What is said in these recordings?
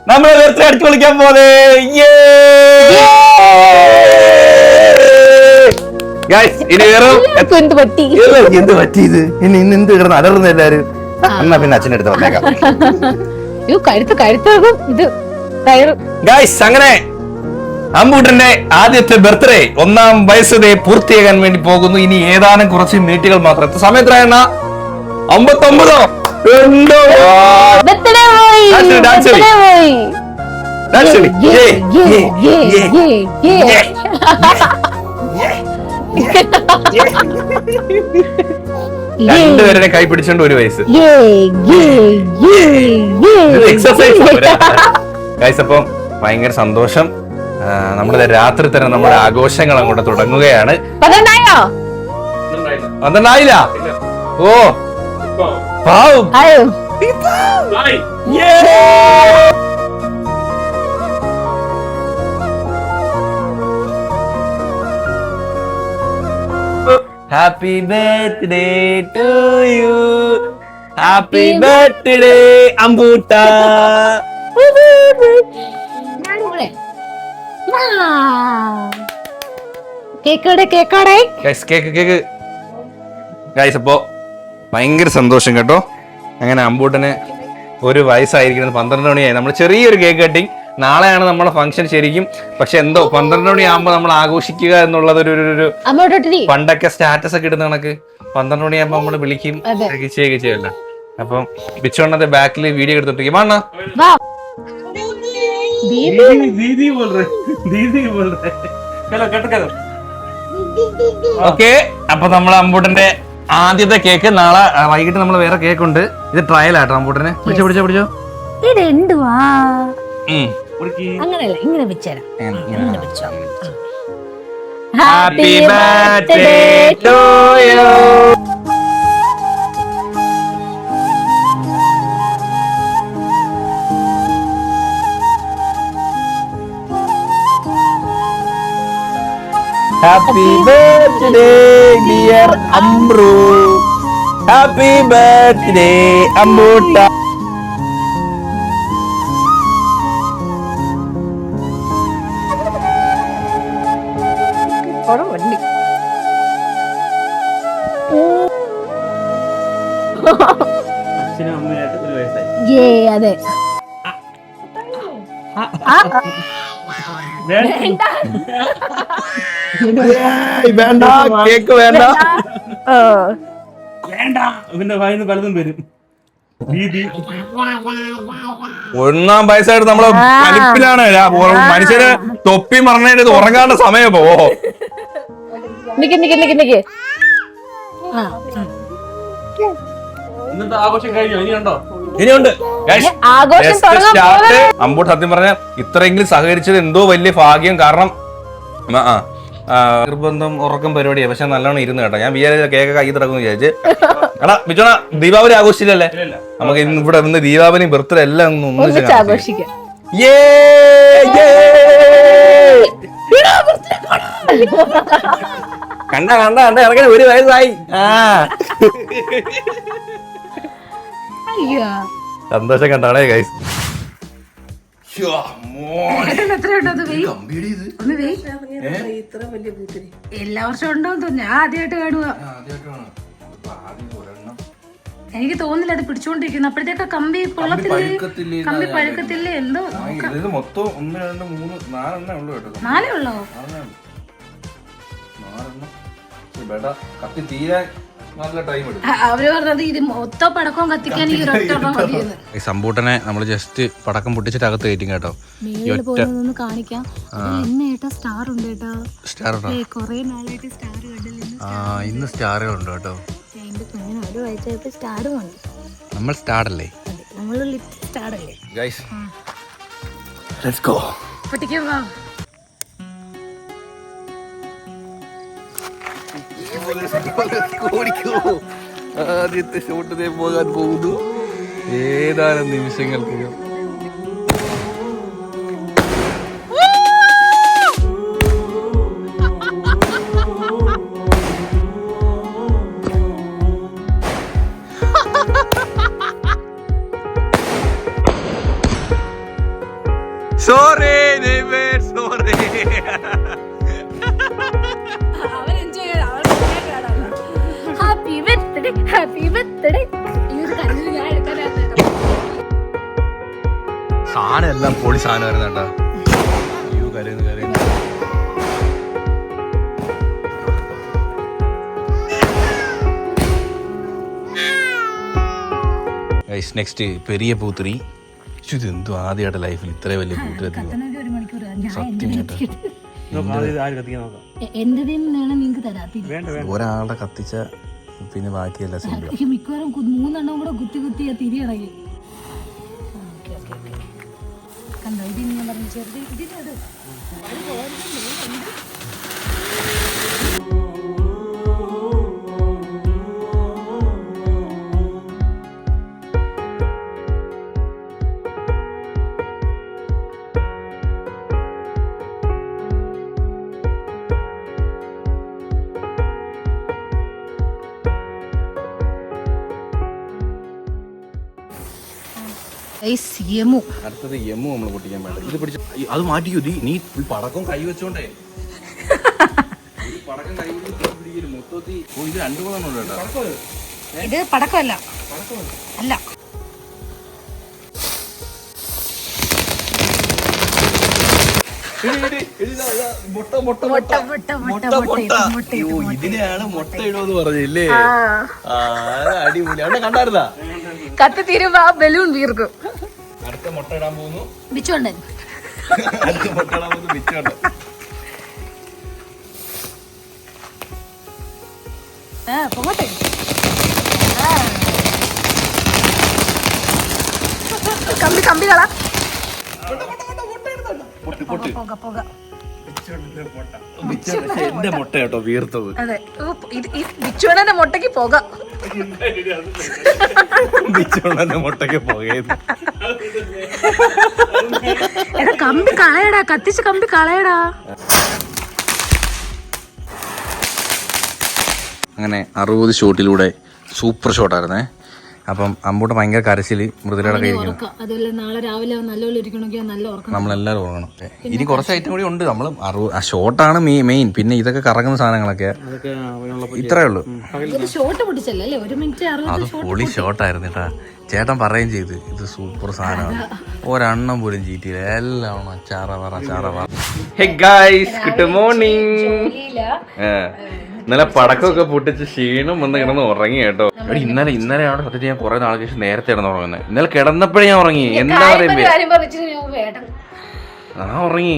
നമ്മളെ ബർത്ത്ഡേ അടിച്ചു വിളിക്കാൻ പോലെ ഇനി വേറെ എന്ത് പറ്റിയത് ഇനി ഇന്ന് എന്ത് കിടന്ന് അലർന്ന് എല്ലാരും എന്നാ പിന്നെ അച്ഛൻ്റെ അടുത്ത് വന്നേക്കാം. ഗൈസ് അങ്ങനെ അമ്പൂട്ടന്റെ ആദ്യത്തെ ബർത്ത്ഡേ 1-ാം വയസ്സ് പൂർത്തിയാകാൻ വേണ്ടി പോകുന്നു. ഇനി ഏതാനും കുറച്ച് മിനിറ്റുകൾ മാത്രം. എത്ര സമയത്രാണ്? 59. രണ്ടുപേരുടെ കൈ പിടിച്ചോണ്ട് 1 വയസ്സ്. എക്സസൈസ്. അപ്പം ഭയങ്കര സന്തോഷം. നമ്മുടെ രാത്രി തന്നെ നമ്മുടെ ആഘോഷങ്ങൾ അങ്ങോട്ട് തുടങ്ങുകയാണ്. 12 ഓ പാവം. Happy birthday to you. Happy birthday Ambuta. Cake guys. അപ്പോ ഭയങ്കര സന്തോഷം കേട്ടോ. അങ്ങനെ അമ്പൂട്ടന് 1 വയസ്സായിരിക്കുന്നത്. 12 മണിയായി. നമ്മൾ ചെറിയൊരു കേക്ക് കട്ടിങ്. നാളെയാണ് നമ്മുടെ ഫംഗ്ഷൻ ശരിക്കും. പക്ഷെ എന്തോ 12 മണിയാകുമ്പോ നമ്മൾ ആഘോഷിക്കുക എന്നുള്ളത് ഒരു പണ്ടൊക്കെ സ്റ്റാറ്റസ് ഒക്കെ ഇടുന്ന കണക്ക് 12 മണിയാകുമ്പോ നമ്മള് വിളിക്കും ചെയ്യല്ല. അപ്പം ബിച്ചോണ്ണത്തെ ബാക്കിൽ വീഡിയോ എടുത്തിട്ടിരിക്കും. വാണ ഓക്കെ. അപ്പൊ നമ്മളെ അമ്പൂട്ടന്റെ ആദ്യത്തെ കേക്ക് നാളെ വൈകിട്ട് നമ്മൾ വേറെ കേക്ക് ഉണ്ട്. ഇത് ട്രയൽ ആട്ടോ അമ്പൂട്ടന്. പിടിച്ചോ. അങ്ങനെയല്ല, ഇങ്ങനെ വെച്ചേരാം. Happy birthday to you. Happy birthday dear Amru. Happy birthday അമ്പൂട്ട. അതെ വേണ്ട കേക്ക് വേണ്ട. പിന്നെ വായിന്ന് പലതും വരും. 1-ാം വയസ്സായിട്ട് നമ്മള് കലിപ്പിലാണ്. മനുഷ്യന് തൊപ്പി മറന്നതിന് ഉറങ്ങാണ്ട സമയം പോ. ഇന്നത്തെ ആഘോഷം കഴിഞ്ഞു. ഇനിയുണ്ടോ? ഇനിയുണ്ട്. അമ്പൂട്ട് സത്യം പറഞ്ഞ ഇത്രയെങ്കിലും സഹകരിച്ചത് എന്തോ വലിയ ഭാഗ്യം. കാരണം നിർബന്ധം ഉറക്കം പരിപാടിയാ. പക്ഷെ നല്ലോണം ഇരുന്ന് കേട്ടോ. ഞാൻ വിചാരിച്ച കേക്ക് കൈ തിറക്കും വിചാരിച്ച്. എടാ ബിച്ചോണ ദീപാവലി ആഘോഷിച്ചില്ലല്ലേ? നമുക്ക് ഇവിടെ ഇന്ന് ദീപാവലി ബർത്ത്ഡേ എല്ലാം ആഘോഷിക്കാം. കണ്ട ഇറങ്ങി 1 വയസ്സായി. സന്തോഷം കണ്ടാണേ ഗൈസ്. എല്ലാ വർഷവും ഉണ്ടോ? ഞാൻ ആദ്യമായിട്ട് കാണുക. എനിക്ക് തോന്നില്ല അത് പിടിച്ചോണ്ടിരിക്കുന്നു. അപ്പോഴത്തേക്ക് കമ്പി പൊള്ളത്തില്ലേ, കമ്പി പഴുക്കത്തില്ലേ എന്തോ. മൊത്തം 1 2 3 4 ഉള്ളൂ കേട്ടോ. 4 ഉള്ളോ? കത്തി തീരാൻ നല്ല ടൈം എടുക്കും. അവര് പറഞ്ഞത് ഇത് മൊത്തം പടക്കം കത്തിക്കാൻ ഈ ഒരൊറ്റ സമ്പൂട്ടനെ നമ്മള് ജസ്റ്റ് പടക്കം പൊട്ടിച്ചിട്ട് അകത്ത് കയറ്റും കേട്ടോ. കാണിക്കാം. സ്റ്റാർ ഉണ്ട് കേട്ടോ. സ്റ്റാർ കൊറേ നാളായിട്ട് സ്റ്റാർ കണ്ടില്ല. ഇന്ന് സ്റ്റാറുകളുണ്ട് കേട്ടോ. 1 വയസ്സായപ്പോ സ്റ്റാറും ഉണ്ട്. നമ്മൾ സ്റ്റാർ അല്ലേ? നമ്മൾ ലിറ്റിൽ സ്റ്റാർ അല്ലേ? Guys let's go. പൊട്ടിക്കാൻ വാ. ആദ്യത്തെ ഷോട്ടിനെ പോകാൻ പോകുന്നു ഏതാനും നിമിഷങ്ങൾക്ക്. Sorry sorry. സാധനം എല്ലാം പൊളി സാധനമായിരുന്നു കേട്ടോ. അയ്യോ കരയുന്നു കരയുന്നു. നെക്സ്റ്റ് പെരിയ പൂത്തിരി. ഇതെന്തോ ആദ്യമായിട്ട് ലൈഫിൽ ഇത്ര വലിയ പൂത്തിരി സത്യം കേട്ടോ. ഒരാളുടെ കത്തിച്ച പിന്നെ ബാക്കിയല്ല സിമ്പിൾ. മിക്കവാറും 3 കൂടെ കുത്തി കുത്തി തിരിയണകി കണ്ടോ. ഇതിന് ഞാൻ പറഞ്ഞു ചെറുത് ഇതിനത് അടുത്തത് യമു നമ്മൾ പൊട്ടിക്കാൻ വേണ്ട. ഇത് പിടിച്ച അത് മാറ്റിക്കോ. നീ പടക്കം കൈ വെച്ചോണ്ടേ പടക്കം കൈ പിടിക്കല് മൊത്തത്തിൽ. ഇത് 2-3 കേട്ടോ. ഇത് പടക്കമല്ല അല്ല. ഇതിനെയാണ് മുട്ട ഇടുമെന്ന് പറഞ്ഞില്ലേ? അടിപൊളി. അവിടെ കണ്ടായിരുന്നാ? കത്തി തീരുമ്പോ ആ ബലൂൺ വീർക്കും. അടുത്ത മുട്ട ഇടാൻ പോകുന്നു ബിച്ചോണ്ടൻ. അടുത്ത മുട്ട ഇടാൻ പോകുന്നു ബിച്ചോണ്ടൻ. പോട്ടെ. കമ്പി കള. എന്റെ മുട്ട കേട്ടോ വീർത്തത്. അതെ, ബിച്ചോണന്റെ മുട്ടക്ക് പോകാം. ബിച്ചോണന്റെ മുട്ടക്ക് പോകരുത്. എടാ കമ്പി കളയടാ, കത്തിച്ച് കമ്പി കളയടാ. അങ്ങനെ 60 ഷോട്ടിലൂടെ സൂപ്പർ ഷോട്ടായിരുന്നേ. അപ്പം അമ്പൂട്ട് ഭയങ്കര കരച്ചില്, മൃദുലയുടെ കയ്യിരിക്കണം. അതുപോലെ നാളെ രാവിലെ നല്ലപോലെ ഇരിക്കണമെങ്കിൽ നല്ല ഉറക്കണം. നമ്മളെല്ലാവരും ഉറങ്ങണം. ഇനി കുറച്ച് ഐറ്റം കൂടി ഉണ്ട്. നമ്മൾ ഷോട്ടാണ് മെയിൻ. പിന്നെ ഇതൊക്കെ കറങ്ങുന്ന സാധനങ്ങളൊക്കെ ഇത്രേ ഉള്ളൂ. ഷോട്ട് പിടിച്ചല്ലേ 1 മിനിറ്റ് 60. അത് പൊളി ഷോട്ടായിരുന്നു കേട്ടാ. ചേട്ടൻ പറയുകയും ചെയ്ത് ഇത് സൂപ്പർ സാധനമാണ്. ഒരെണ്ണം പോലും ചീറ്റിയില്ല. എല്ലാം ചാറ. Hey guys, good morning. ഇന്നലെ പടക്കമൊക്കെ പൊട്ടിച്ച് ക്ഷീണം വന്ന് കിടന്ന് ഉറങ്ങി കേട്ടോ. ഇന്നലെയാണ് സത്യത്തിൽ ഞാൻ കുറെ നാൾക്ക് ശേഷം നേരത്തെ കിടന്ന് ഉറങ്ങുന്നത്. ഇന്നലെ കിടന്നപ്പോഴേ ഞാൻ ഉറങ്ങി. എന്താ പറയുമ്പോ ഉറങ്ങി.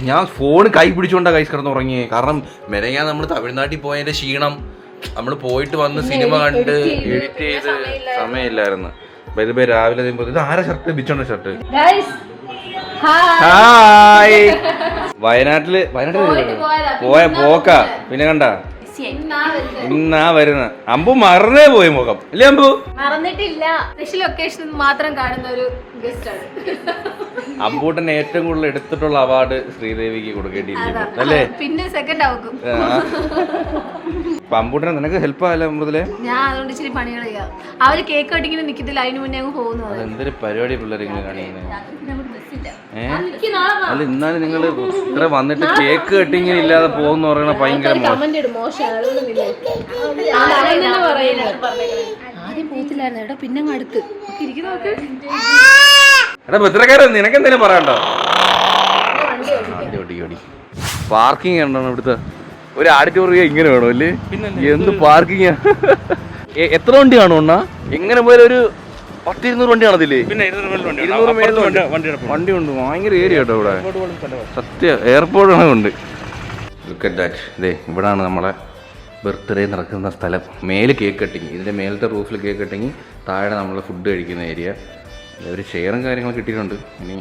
ഞാൻ ഫോൺ കൈ പിടിച്ചോണ്ടാ കൈ കിടന്ന് ഉറങ്ങി. കാരണം മെനയാൻ നമ്മൾ തമിഴ്നാട്ടിൽ പോയതിന്റെ ക്ഷീണം, നമ്മൾ പോയിട്ട് വന്ന് സിനിമ കണ്ട് എഡിറ്റ് ചെയ്ത് സമയമില്ലായിരുന്നു. രാവിലെ ഇത് ആരാ ഷർട്ട്? ബിച്ചോണ്ട ഷർട്ട്. ഹായ്. വയനാട്ടില് പോയ പോക്ക പിന്നെ കണ്ട ഇന്നാ വരുന്ന. അമ്പു മറന്നേ പോയി മുഖം ഇല്ലേ? അമ്പു മറന്നിട്ടില്ല. സ്പെഷ്യൽ ഒക്കേഷൻ മാത്രം കാണുന്ന ഒരു ഗസ്റ്റ് ആണ്. അമ്പൂട്ടൻ ഏറ്റവും കൂടുതൽ എടുത്തിട്ടുള്ള അവാർഡ് ശ്രീദേവിക്ക് കൊടുക്കേണ്ടിയിരിക്കുന്നു അല്ലേ? പിന്നെ സെക്കൻഡ് ആവും. അമ്പൂട്ടനെ നിനക്ക് ഹെൽപ്പ് ആയല്ലോ മൃദുലേ. ഞാൻ അതുകൊണ്ട് ഇച്ചിരി പണികൾ ചെയ്യാം. അവര് കേക്ക് കട്ടിങ്ങിന് നിൽക്കത്തില്ല, അതിന് മുന്നേ അങ്ങ് പോകുന്നു. എന്തൊരു പരിപാടി പിള്ളേർ ഇങ്ങനെ കാണിക്കുന്നത്. അല്ല എന്നാലും നിങ്ങൾ ഇത്ര വന്നിട്ട് കേക്ക് കട്ടിങ്ങിന് ഇല്ലാതെ പോകുന്ന പറയണ ഭയങ്കര ആദ്യം പോത്തില്ലായിരുന്നു. എടാ പിന്നെ അടുത്ത് എടാ ഭദ്രക്കാരൻ നിനക്ക് എന്തെങ്കിലും പറയണ്ടോ? പാർക്കിംഗ് ഉണ്ടോ ഇവിടുത്തെ? ഒരു ഓഡിറ്റോറിയം ഇങ്ങനെ വേണോ അല്ലേ? എന്ത് പാർക്കിംഗ്. എത്ര വണ്ടി കാണും അണ്ണാ? എങ്ങനെ പോയാലും ഒരു 10-200 വണ്ടി കാണത്തില്ലേ? 200 വണ്ടി ഉണ്ട്. ഭയങ്കര ഏരിയ കേട്ടോ ഇവിടെ. സത്യം എയർപോർട്ട് ഉണ്ട്. Look at that. ഇതേ ഇവിടാണ് നമ്മളെ ബർത്ത്ഡേ നടക്കുന്ന സ്ഥലം. മേല് കേക്ക് കട്ടിങ്. ഇതിൻ്റെ മേലത്തെ റൂഫിൽ കേക്ക് കട്ടിങ്, താഴെ നമ്മൾ ഫുഡ് കഴിക്കുന്ന ഏരിയ. ഒരു ചെയറും കാര്യങ്ങളൊക്കെ കിട്ടിയിട്ടുണ്ട്. ഇനി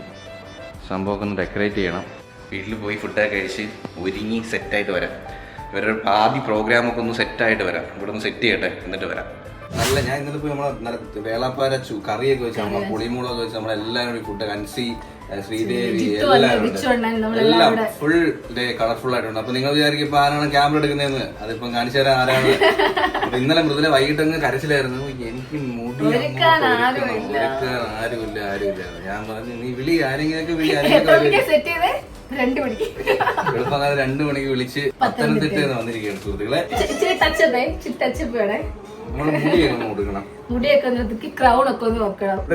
സംഭവമൊക്കെ ഒന്ന് ഡെക്കറേറ്റ് ചെയ്യണം. വീട്ടിൽ പോയി ഫുഡൊക്കെ കഴിച്ച് ഒരുങ്ങി സെറ്റായിട്ട് വരാം. ഇവരുടെ ആദ്യ പ്രോഗ്രാമൊക്കെ ഒന്ന് സെറ്റായിട്ട് വരാം, ഇവിടെ ഒന്ന് സെറ്റ് ചെയ്യട്ടെ എന്നിട്ട് വരാം. നല്ല ഞാൻ ഇന്നലെ പോയി നമ്മളെ വേളാപ്പാര കറിയൊക്കെ വെച്ച് നമ്മളെ പുളിമൂളൊക്കെ വെച്ച് നമ്മളെല്ലാവരും ഫുഡ് കൻസി ശ്രീദേവി എല്ലാവരും എല്ലാം ഫുൾ ഡേ കളർഫുൾ ആയിട്ടുണ്ട്. അപ്പൊ നിങ്ങൾ വിചാരിക്കും ഇപ്പൊ ആരാണ് ക്യാമറ എടുക്കുന്നതെന്ന്, അതിപ്പം കാണിച്ചു തരാൻ ആരാണ്. അപ്പൊ ഇന്നലെ മൃദുല വൈകിട്ടങ്ങ് കരച്ചിലായിരുന്നു, എനിക്ക് മുടി ആരുമില്ല. ഞാൻ പറഞ്ഞു നീ വിളി ആരെങ്കിലൊക്കെ വിളി എളുപ്പങ്ങനെ 2 മണിക്ക് വിളിച്ച് പത്തനംതിട്ട വന്നിരിക്കുകയാണ് സുഹൃത്തുക്കളെ. നമ്മള് മുടിയൊക്കെ കൊടുക്കണം, ഇവിടെ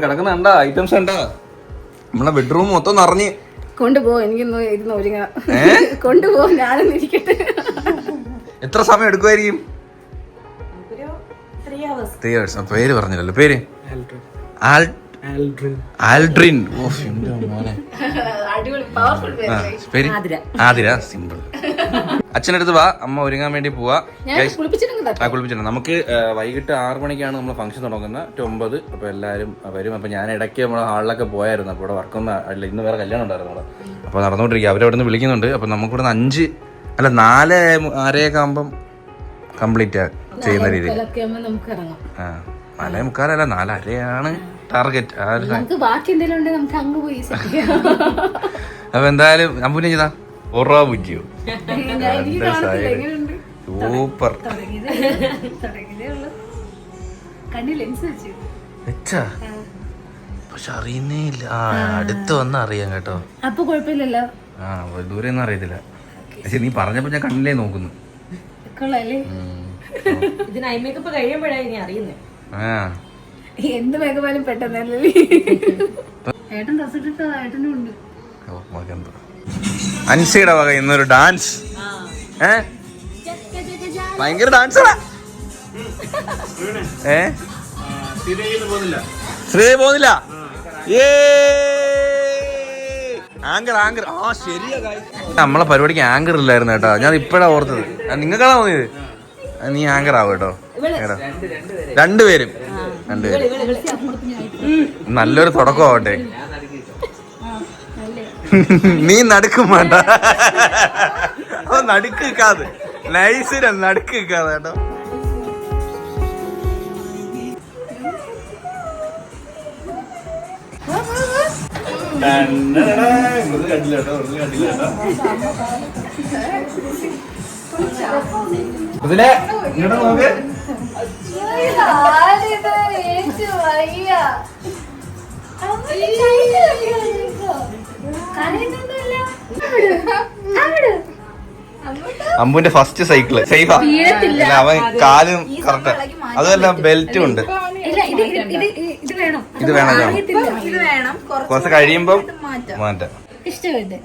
കിടക്കുന്ന കണ്ടാ ഐറ്റംസ് കണ്ടാ. നമ്മളെ ബെഡ്റൂം മൊത്തം നിറഞ്ഞ് കൊണ്ടുപോ. എനിക്കൊന്ന് ഇരുന്ന് ഒരുങ്ങണം, കൊണ്ടുപോ. ഞാനൊന്നും ഇരിക്കട്ടെ. എത്ര സമയം എടുക്കുമായിരിക്കും? 3 hours. പേര് പറഞ്ഞില്ലല്ലോ. പേര് ആൽഡ്രിൻ. പേര് ആതിര. സിമ്പിൾ. അച്ഛനടുത്ത് വാ, അമ്മ ഒരുങ്ങാൻ വേണ്ടി പോവാ. കുളിപ്പിച്ചിട്ടുണ്ട്. നമുക്ക് വൈകിട്ട് 6 മണിക്കാണ് നമ്മൾ ഫംഗ്ഷൻ തുടങ്ങുന്നത്, 9. അപ്പൊ എല്ലാവരും വരും. അപ്പൊ ഞാൻ ഇടയ്ക്ക് നമ്മളെ ഹാളിലൊക്കെ പോയായിരുന്നു. അപ്പൊ ഇവിടെ വർക്കൊന്നും അല്ല, ഇന്ന് വേറെ കല്യാണം ഉണ്ടായിരുന്നു അവിടെ. അപ്പൊ നടന്നുകൊണ്ടിരിക്കുക. അവരവിടെ നിന്ന് വിളിക്കുന്നുണ്ട്. അപ്പൊ നമുക്കിവിടെ 4:30 ആകുമ്പം കംപ്ലീറ്റ് ചെയ്യുന്ന രീതിയിൽ. 4:45 4:30 ടാർഗറ്റ്. അപ്പൊ എന്തായാലും അമ്പുനെ ചെയ്താ ഒറാ ബുജിയോ സൂപ്പർ. വെച്ചാ പക്ഷെ അറിയുന്നേ ഇല്ല. അടുത്ത് വന്ന് അറിയാം കേട്ടോ. അപ്പൊ കുഴപ്പമില്ലല്ലോ. ദൂരെ ഒന്നും അറിയത്തില്ല. പക്ഷെ നീ പറഞ്ഞപ്പോ ഞാൻ കണ്ണിലേ നോക്കുന്നു. എന്ത് മേഘമാലും പെട്ടെന്നല്ലേ. ഏട്ടൻ ഡ്രസ്സിട്ടോ ഏട്ടനും ഉണ്ട്. അൻസിയുടെ വക ഇന്നൊരു ഡാൻസ്. ഭയങ്കര ഡാൻസാ. ശ്രീ പോകുന്നില്ല. ആങ്കർ ശരിയാ. നമ്മളെ പരിപാടിക്ക് ആങ്കർ ഇല്ലായിരുന്നു കേട്ടോ. ഞാൻ ഇപ്പഴാ ഓർത്തത്. നിങ്ങൾക്കാണോ തോന്നിയത്? നീ ആങ്കർ ആവും കേട്ടോ. രണ്ടുപേരും നല്ലൊരു തുടക്കമാവട്ടെ. നീ നടുക്കും വേണ്ട, അത് നടുക്ക് നിൽക്കാതെ നൈസിന് നടുക്ക് നിൽക്കാതെ കേട്ടോ. അമ്പുന്റെ ഫസ്റ്റ് സൈക്കിള് സേഫാ. അവൻ കാലും കറക്റ്റ്. അതുമല്ല ബെൽറ്റും ഉണ്ട്. ഇത് വേണം കുറച്ച് കഴിയുമ്പം മാറ്റാം. ഇഷ്ടപ്പെട്ടെ.